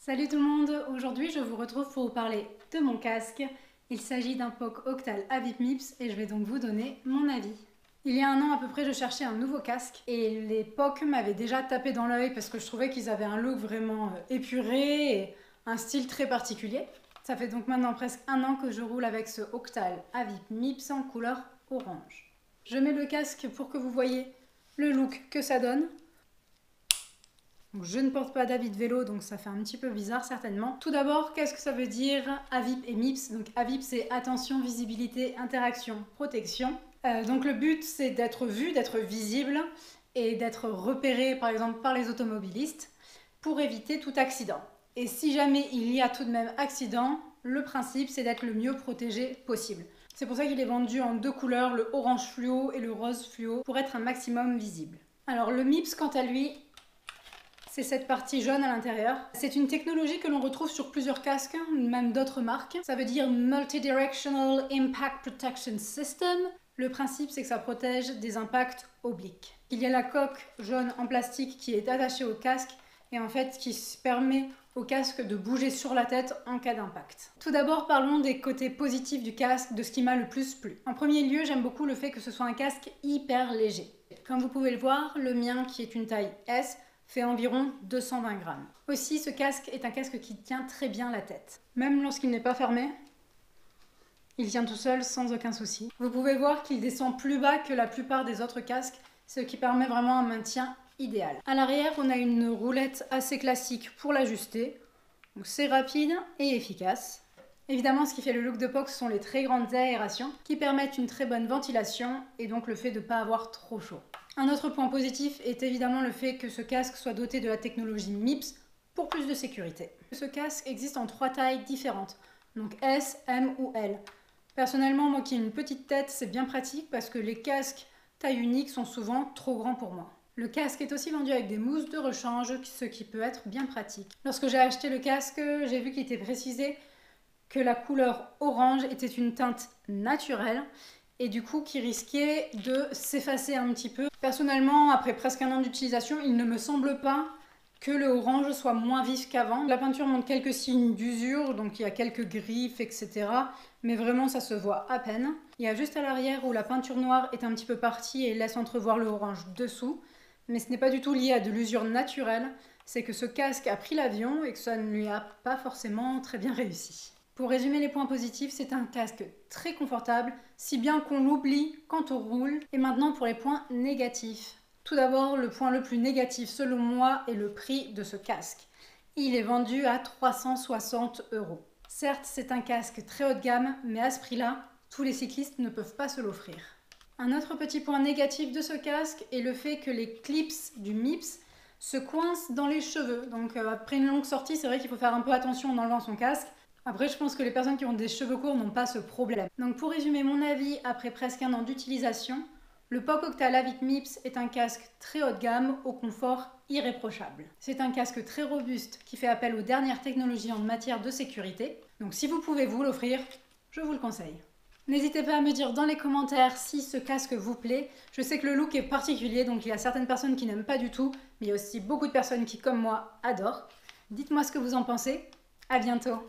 Salut tout le monde, aujourd'hui je vous retrouve pour vous parler de mon casque. Il s'agit d'un POC Octal Avip MIPS et je vais donc vous donner mon avis. Il y a un an à peu près je cherchais un nouveau casque et les POC m'avaient déjà tapé dans l'œil parce que je trouvais qu'ils avaient un look vraiment épuré et un style très particulier. Ça fait donc maintenant presque un an que je roule avec ce Octal Avip MIPS en couleur orange. Je mets le casque pour que vous voyez le look que ça donne. Je ne porte pas d'habit de vélo, donc ça fait un petit peu bizarre certainement. Tout d'abord, qu'est-ce que ça veut dire AVIP et MIPS? Donc AVIP, c'est attention, visibilité, interaction, protection. Donc le but, c'est d'être vu, d'être visible et d'être repéré par exemple par les automobilistes pour éviter tout accident. Et si jamais il y a tout de même accident, le principe, c'est d'être le mieux protégé possible. C'est pour ça qu'il est vendu en deux couleurs, le orange fluo et le rose fluo, pour être un maximum visible. Alors le MIPS, quant à lui, c'est cette partie jaune à l'intérieur. C'est une technologie que l'on retrouve sur plusieurs casques, même d'autres marques. Ça veut dire Multidirectional Impact Protection System. Le principe, c'est que ça protège des impacts obliques. Il y a la coque jaune en plastique qui est attachée au casque et en fait qui permet au casque de bouger sur la tête en cas d'impact. Tout d'abord, parlons des côtés positifs du casque, de ce qui m'a le plus plu. En premier lieu, j'aime beaucoup le fait que ce soit un casque hyper léger. Comme vous pouvez le voir, le mien, qui est une taille S, fait environ 220 grammes. Aussi, ce casque est un casque qui tient très bien la tête. Même lorsqu'il n'est pas fermé, il tient tout seul sans aucun souci. Vous pouvez voir qu'il descend plus bas que la plupart des autres casques, ce qui permet vraiment un maintien idéal. À l'arrière, on a une roulette assez classique pour l'ajuster. Donc c'est rapide et efficace. Évidemment, ce qui fait le look de POC, ce sont les très grandes aérations qui permettent une très bonne ventilation et donc le fait de ne pas avoir trop chaud. Un autre point positif est évidemment le fait que ce casque soit doté de la technologie MIPS pour plus de sécurité. Ce casque existe en 3 tailles différentes, donc S, M ou L. Personnellement, moi qui ai une petite tête, c'est bien pratique parce que les casques taille unique sont souvent trop grands pour moi. Le casque est aussi vendu avec des mousses de rechange, ce qui peut être bien pratique. Lorsque j'ai acheté le casque, j'ai vu qu'il était précisé que la couleur orange était une teinte naturelle et du coup qui risquait de s'effacer un petit peu. Personnellement, après presque un an d'utilisation, il ne me semble pas que le orange soit moins vif qu'avant. La peinture montre quelques signes d'usure, donc il y a quelques griffes, etc. Mais vraiment, ça se voit à peine. Il y a juste à l'arrière où la peinture noire est un petit peu partie et laisse entrevoir le orange dessous. Mais ce n'est pas du tout lié à de l'usure naturelle, c'est que ce casque a pris l'avion et que ça ne lui a pas forcément très bien réussi. Pour résumer les points positifs, c'est un casque très confortable, si bien qu'on l'oublie quand on roule. Et maintenant pour les points négatifs. Tout d'abord, le point le plus négatif selon moi est le prix de ce casque. Il est vendu à 360 €. Certes, c'est un casque très haut de gamme, mais à ce prix-là, tous les cyclistes ne peuvent pas se l'offrir. Un autre petit point négatif de ce casque est le fait que les clips du MIPS se coincent dans les cheveux. Donc après une longue sortie, c'est vrai qu'il faut faire un peu attention en enlevant son casque. Après, je pense que les personnes qui ont des cheveux courts n'ont pas ce problème. Donc pour résumer mon avis, après presque un an d'utilisation, le POC Octal Avip MIPS est un casque très haut de gamme au confort irréprochable. C'est un casque très robuste qui fait appel aux dernières technologies en matière de sécurité. Donc si vous pouvez vous l'offrir, je vous le conseille. N'hésitez pas à me dire dans les commentaires si ce casque vous plaît. Je sais que le look est particulier, donc il y a certaines personnes qui n'aiment pas du tout, mais il y a aussi beaucoup de personnes qui, comme moi, adorent. Dites-moi ce que vous en pensez. À bientôt!